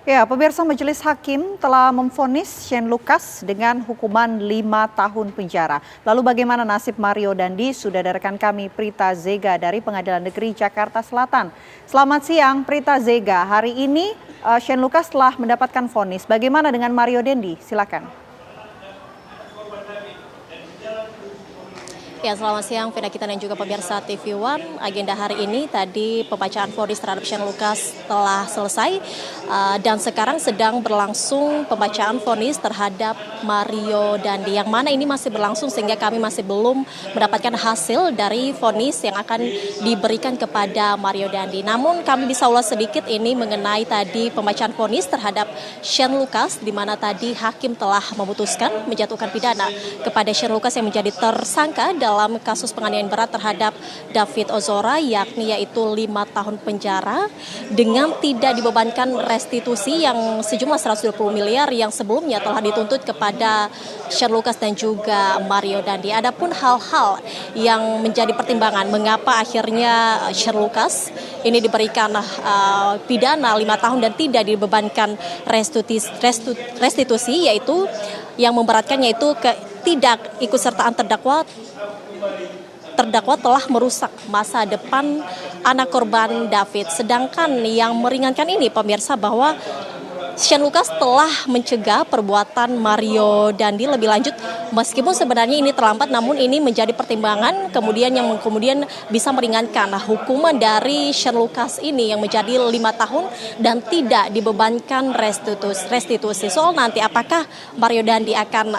Ya, pemirsa, Majelis Hakim telah memvonis Shane Lucas dengan hukuman 5 tahun penjara. Lalu bagaimana nasib Mario Dandi? Sudah ada rekan kami Prita Zega dari Pengadilan Negeri Jakarta Selatan. Selamat siang Prita Zega. Hari ini Shane Lucas telah mendapatkan vonis. Bagaimana dengan Mario Dandi? Silakan. Ya, selamat siang Vina kita dan juga pemirsa TV One. Agenda hari ini tadi pembacaan vonis terhadap Shane Lucas telah selesai dan sekarang sedang berlangsung pembacaan vonis terhadap Mario Dandi, yang mana ini masih berlangsung sehingga kami masih belum mendapatkan hasil dari vonis yang akan diberikan kepada Mario Dandi. Namun kami bisa ulas sedikit ini mengenai tadi pembacaan vonis terhadap Shane Lucas, di mana tadi hakim telah memutuskan menjatuhkan pidana kepada Shane Lucas yang menjadi tersangka dalam kasus penganiayaan berat terhadap David Ozora, yakni yaitu 5 tahun penjara dengan tidak dibebankan restitusi yang sejumlah 120 miliar yang sebelumnya telah dituntut kepada Shane Lucas dan juga Mario Dandi. Adapun hal-hal yang menjadi pertimbangan mengapa akhirnya Shane Lucas ini diberikan pidana 5 tahun dan tidak dibebankan restitusi, yaitu yang memberatkannya itu tidak ikutsertaan terdakwa telah merusak masa depan anak korban David. Sedangkan yang meringankan ini pemirsa bahwa Shane Lucas telah mencegah perbuatan Mario Dandi lebih lanjut, meskipun sebenarnya ini terlambat, namun ini menjadi pertimbangan kemudian yang bisa meringankan hukuman dari Shane Lucas ini yang menjadi 5 tahun dan tidak dibebankan restitusi. Soal nanti apakah Mario Dandi akan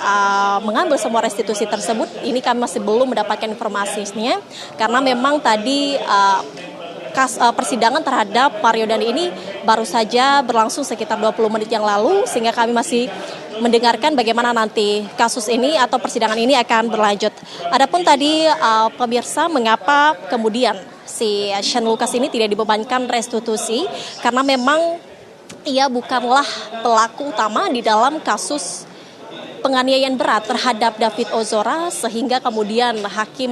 mengambil semua restitusi tersebut, ini kami masih belum mendapatkan informasinya, karena memang tadi persidangan terhadap Mario Dandi ini baru saja berlangsung sekitar 20 menit yang lalu, sehingga kami masih mendengarkan bagaimana nanti kasus ini atau persidangan ini akan berlanjut. Adapun tadi pemirsa, mengapa kemudian si Shane Lucas ini tidak dibebankan restitusi, karena memang ia bukanlah pelaku utama di dalam kasus penganiayaan berat terhadap David Ozora, sehingga kemudian hakim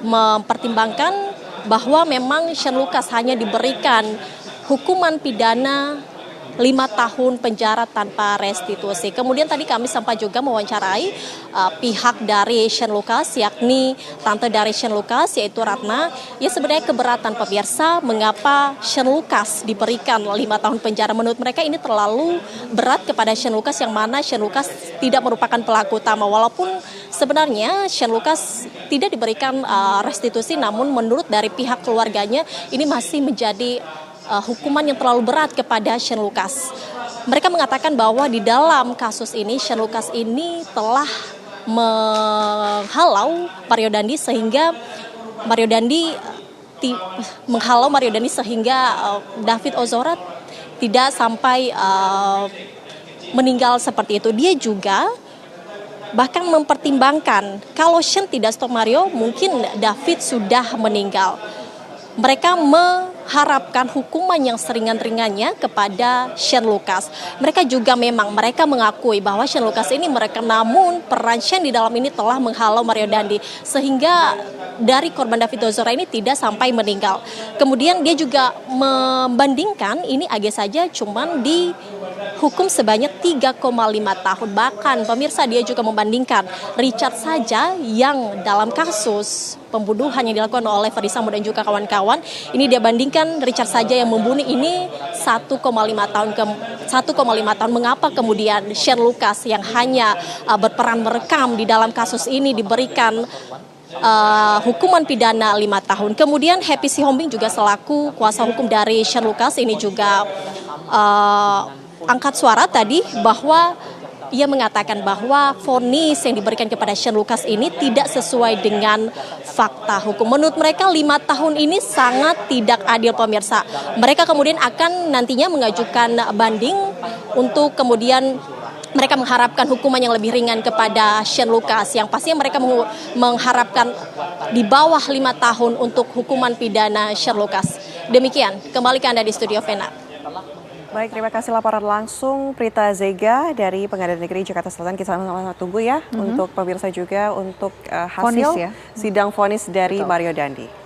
mempertimbangkan bahwa memang Shane Lucas hanya diberikan hukuman pidana 5 tahun penjara tanpa restitusi. Kemudian tadi kami sempat juga mewawancarai pihak dari Shane Lucas, yakni tante dari Shane Lucas yaitu Ratna. Ya, sebenarnya keberatan pemirsa mengapa Shane Lucas diberikan 5 tahun penjara. Menurut mereka ini terlalu berat kepada Shane Lucas, yang mana Shane Lucas tidak merupakan pelaku utama. Walaupun sebenarnya Shane Lucas tidak diberikan restitusi, namun menurut dari pihak keluarganya ini masih menjadi hukuman yang terlalu berat kepada Shane Lucas. Mereka mengatakan bahwa di dalam kasus ini Shane Lucas ini telah menghalau Mario Dandi sehingga David Ozora tidak sampai meninggal seperti itu. Dia juga bahkan mempertimbangkan kalau Shane tidak stop Mario, mungkin David sudah meninggal. Mereka mengharapkan hukuman yang seringan-ringannya kepada Shane Lucas. Mereka mengakui bahwa Shane Lucas ini namun peran Shane di dalam ini telah menghalau Mario Dandi, sehingga dari korban David Ozora ini tidak sampai meninggal. Kemudian dia juga membandingkan ini saja cuman dihukum sebanyak 3,5 tahun. Bahkan pemirsa, dia juga membandingkan Richard saja yang dalam kasus pembunuhan yang dilakukan oleh Ferdy Sambo dan juga kawan-kawan, ini dia bandingkan Richard saja yang membunuh ini 1,5 tahun. Mengapa kemudian Shane Lucas yang hanya berperan merekam di dalam kasus ini diberikan hukuman pidana 5 tahun. Kemudian Happy Sihombing juga selaku kuasa hukum dari Shane Lucas ini juga angkat suara tadi bahwa ia mengatakan bahwa vonis yang diberikan kepada Shane Lucas ini tidak sesuai dengan fakta hukum. Menurut mereka 5 tahun ini sangat tidak adil pemirsa. Mereka kemudian akan nantinya mengajukan banding untuk kemudian mereka mengharapkan hukuman yang lebih ringan kepada Shane Lucas, yang pastinya mereka mengharapkan di bawah 5 tahun untuk hukuman pidana Shane Lucas. Demikian, kembali ke Anda di studio Vena. Baik, terima kasih laporan langsung Prita Zega dari Pengadilan Negeri Jakarta Selatan. Kita sama-sama tunggu ya untuk pemirsa juga untuk hasil sidang vonis dari Mario Dandi.